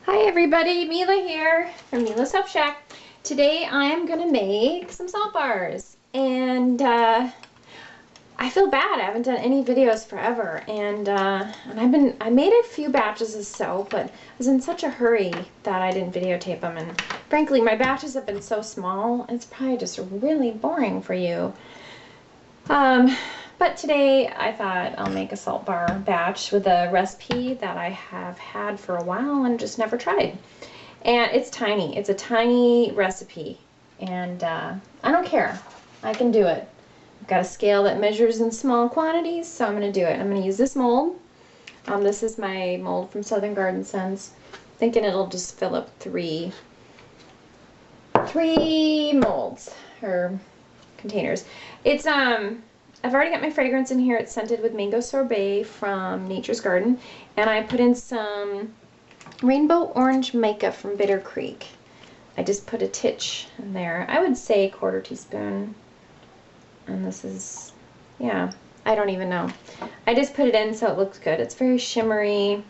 Hi everybody, Mila here from Mila's Soap Shack. Today I am going to make some salt bars, and I feel bad. I haven't done any videos forever, and I made a few batches of soap, but I was in such a hurry that I didn't videotape them, and frankly my batches have been so small it's probably just really boring for you. But today I thought I'll make a salt bar batch with a recipe that I have had for a while and just never tried. And it's tiny. It's a tiny recipe. And I don't care. I can do it. I've got a scale that measures in small quantities, so I'm going to do it. I'm going to use this mold. This is my mold from Southern Garden Sense. Thinking it'll just fill up three molds or containers. It's I've already got my fragrance in here. It's scented with mango sorbet from Nature's Garden, and I put in some rainbow orange mica from Bitter Creek. I just put a titch in there. I would say 1/4 teaspoon. And this is, yeah, I don't even know. I just put it in so it looks good. It's very shimmery,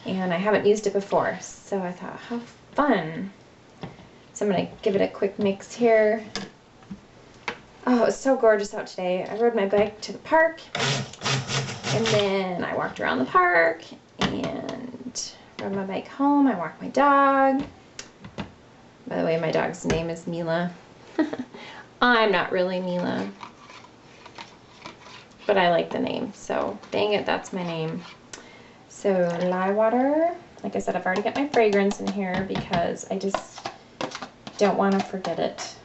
and I haven't used it before, so I thought, how fun. So I'm going to give it a quick mix here. Oh, it was so gorgeous out today. I rode my bike to the park, and then I walked around the park, and rode my bike home. I walked my dog. By the way, my dog's name is Mila. I'm not really Mila, but I like the name, so dang it, that's my name. So lye water. Like I said, I've already got my fragrance in here because I just don't want to forget it.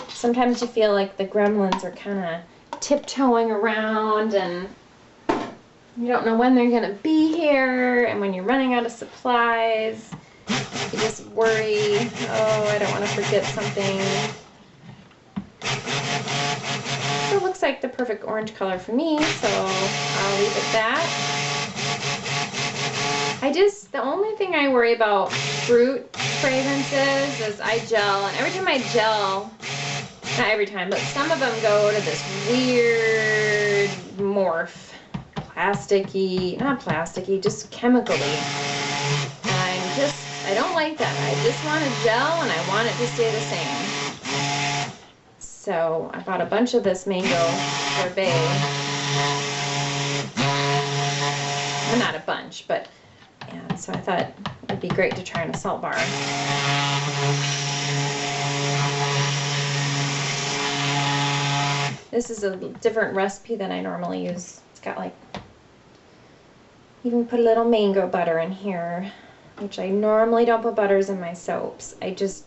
Sometimes you feel like the gremlins are kind of tiptoeing around and you don't know when they're going to be here, and when you're running out of supplies, you just worry, oh, I don't want to forget something. So it looks like the perfect orange color for me, so I'll leave it that. The only thing I worry about fruit fragrances is I gel, and every time I gel, not every time, but some of them go to this weird morph. Plasticky, not plasticky, just chemically. And I don't like that. I just want to gel and I want it to stay the same. So I bought a bunch of this mango sorbet. Well, not a bunch, but yeah, so I thought it'd be great to try in a salt bar. This is a different recipe than I normally use. It's got like, even put a little mango butter in here, which I normally don't put butters in my soaps. I just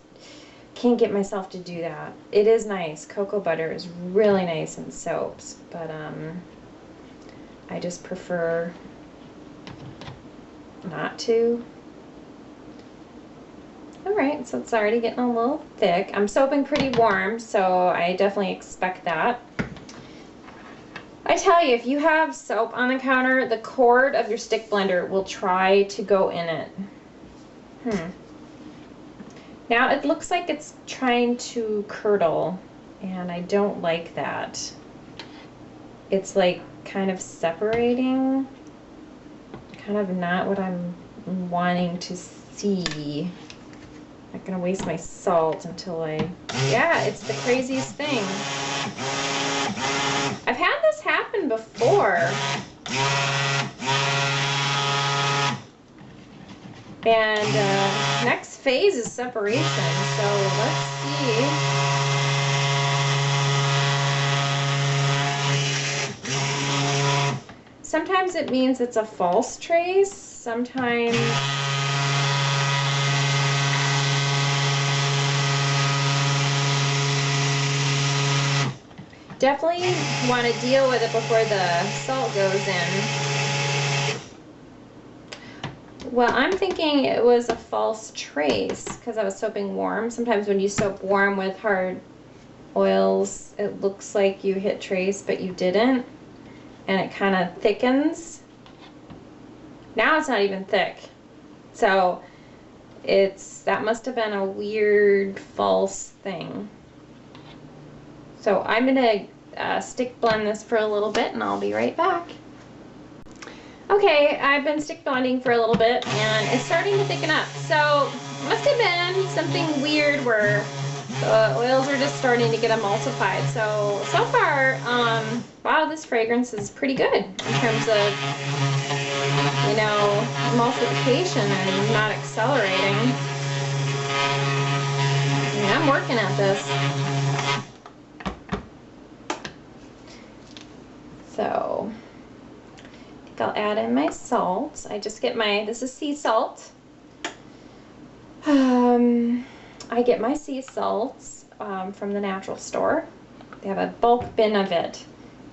can't get myself to do that. It is nice. Cocoa butter is really nice in soaps, but I just prefer not to. Alright, so it's already getting a little thick. I'm soaping pretty warm, so I definitely expect that. I tell you, if you have soap on the counter, the cord of your stick blender will try to go in it. Now it looks like it's trying to curdle, and I don't like that. It's like kind of separating. Kind of not what I'm wanting to see. I'm not gonna waste my salt until yeah, it's the craziest thing. I've had this happen before. And next phase is separation, so let's see. Sometimes it means it's a false trace, sometimes definitely want to deal with it before the salt goes in. Well, I'm thinking it was a false trace because I was soaping warm. Sometimes when you soap warm with hard oils, it looks like you hit trace, but you didn't. And it kind of thickens. Now it's not even thick. So that must have been a weird false thing. So I'm going to stick blend this for a little bit, and I'll be right back. Okay, I've been stick blending for a little bit and it's starting to thicken up. So it must have been something weird where the oils are just starting to get emulsified. So far, wow, this fragrance is pretty good in terms of, you know, emulsification and not accelerating. Yeah, I'm working at this. So I think I'll add in my salt. I just get my, this is sea salt. I get my sea salts from the natural store. They have a bulk bin of it.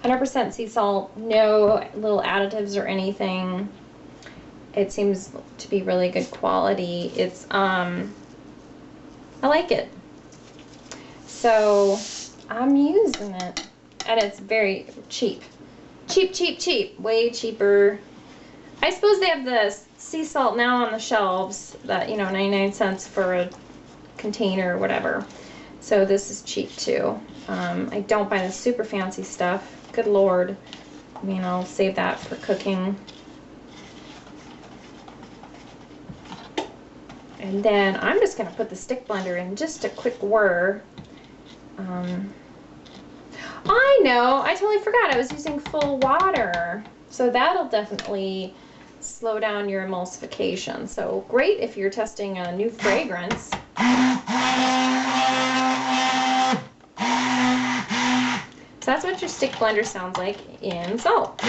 100% sea salt, no little additives or anything. It seems to be really good quality. It's, I like it. So I'm using it, and it's very cheap. Cheap, cheap, cheap. Way cheaper. I suppose they have the sea salt now on the shelves that, you know, 99 cents for a container or whatever. So this is cheap too. I don't buy the super fancy stuff. Good Lord. I mean, I'll save that for cooking. And then I'm just going to put the stick blender in just a quick whir. I know, I totally forgot I was using full water. So that'll definitely slow down your emulsification. So great if you're testing a new fragrance. So that's what your stick blender sounds like in salt.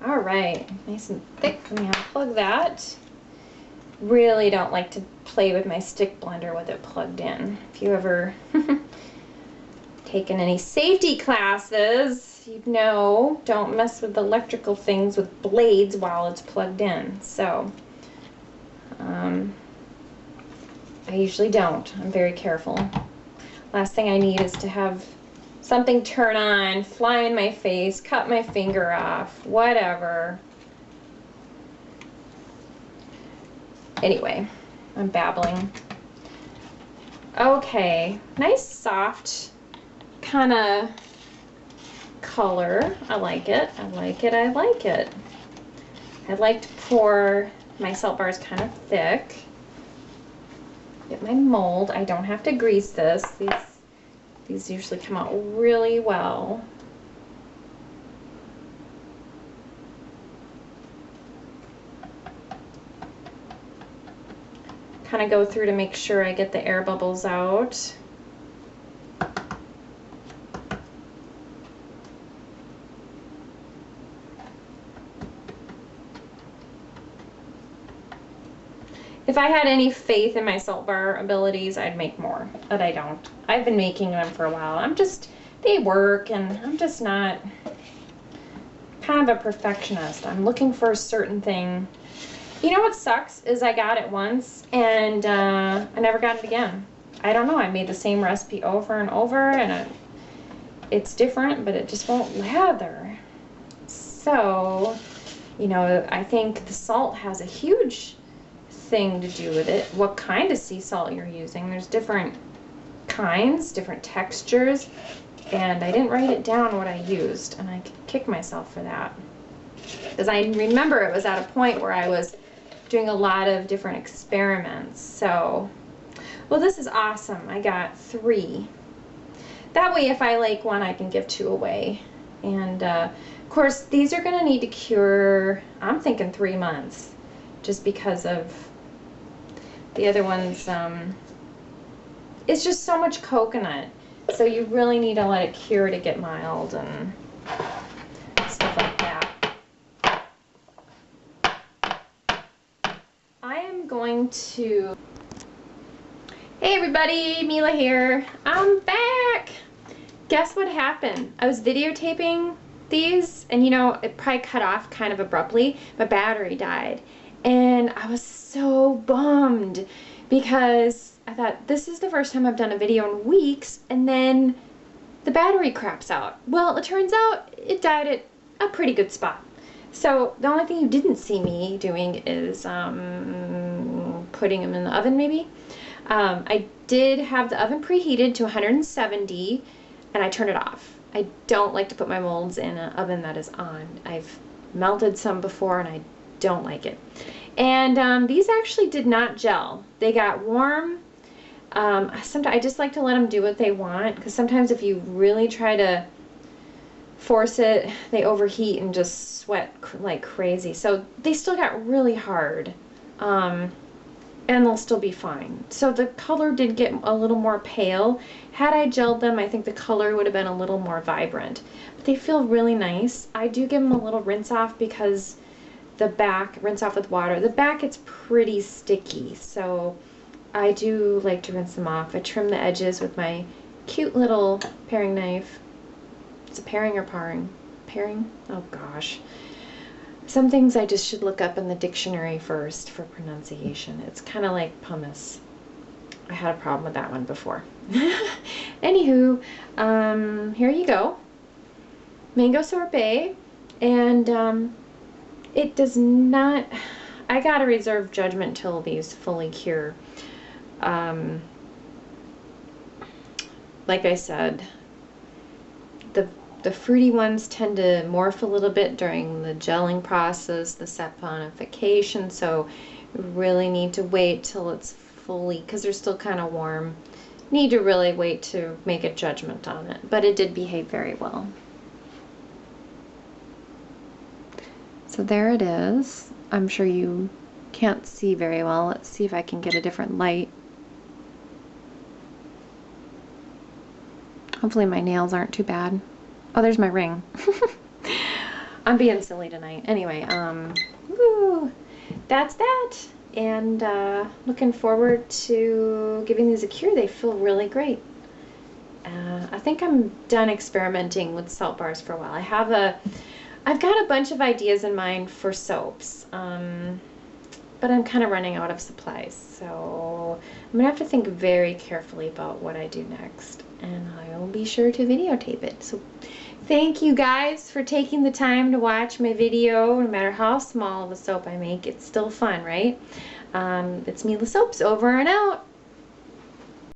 Alright, nice and thick. Let me unplug that. Really don't like to play with my stick blender with it plugged in. If you ever taken any safety classes, you'd know, don't mess with electrical things with blades while it's plugged in. So, I usually don't. I'm very careful. Last thing I need is to have something turn on, fly in my face, cut my finger off, whatever. Anyway, I'm babbling. Okay, nice soft kind of color. I like it. I like it. I like it. I like to pour my salt bars kind of thick. Get my mold. I don't have to grease this. These usually come out really well. Kind of go through to make sure I get the air bubbles out. If I had any faith in my salt bar abilities, I'd make more, but I don't. I've been making them for a while. They work, and I'm just not kind of a perfectionist. I'm looking for a certain thing. You know what sucks is I got it once, and I never got it again. I don't know. I made the same recipe over and over, and it's different, but it just won't lather. So, you know, I think the salt has a huge thing to do with it. What kind of sea salt you're using. There's different kinds, different textures, and I didn't write it down what I used, and I could kick myself for that. Because I remember it was at a point where I was doing a lot of different experiments. So, well, this is awesome. I got 3. That way, if I like one, I can give 2 away. And, of course, these are going to need to cure, I'm thinking 3 months, just because of the other ones. It's just so much coconut. So you really need to let it cure to get mild and stuff like that. I am going to... Hey everybody, Mila here. I'm back! Guess what happened? I was videotaping these, and you know, it probably cut off kind of abruptly. My battery died. And I was so bummed because I thought, this is the first time I've done a video in weeks, and then the battery craps out. Well, it turns out it died at a pretty good spot. So the only thing you didn't see me doing is putting them in the oven maybe. I did have the oven preheated to 170 and I turned it off. I don't like to put my molds in an oven that is on. I've melted some before and I don't like it. And these actually did not gel. They got warm. Sometimes I just like to let them do what they want, because sometimes if you really try to force it, they overheat and just sweat like crazy. So they still got really hard, and they'll still be fine. So the color did get a little more pale. Had I gelled them, I think the color would have been a little more vibrant. But they feel really nice. I do give them a little rinse off because the back, rinse off with water. The back gets pretty sticky, so I do like to rinse them off. I trim the edges with my cute little paring knife. Is it paring or paring? Paring? Oh gosh. Some things I just should look up in the dictionary first for pronunciation. It's kind of like pumice. I had a problem with that one before. Anywho, here you go. Mango sorbet. And it does not... I gotta reserve judgment till these fully cure. Like I said, the fruity ones tend to morph a little bit during the gelling process, the saponification, so you really need to wait till it's fully, because they're still kind of warm, need to really wait to make a judgment on it. But it did behave very well. So there it is. I'm sure you can't see very well. Let's see if I can get a different light. Hopefully my nails aren't too bad. Oh, there's my ring. I'm being silly tonight. Anyway, woo, that's that. And looking forward to giving these a cure. They feel really great. I think I'm done experimenting with salt bars for a while. I've got a bunch of ideas in mind for soaps, but I'm kind of running out of supplies. So I'm gonna have to think very carefully about what I do next. And I will be sure to videotape it. So thank you guys for taking the time to watch my video. No matter how small of a soap I make, it's still fun, right? It's Mila Soaps, over and out.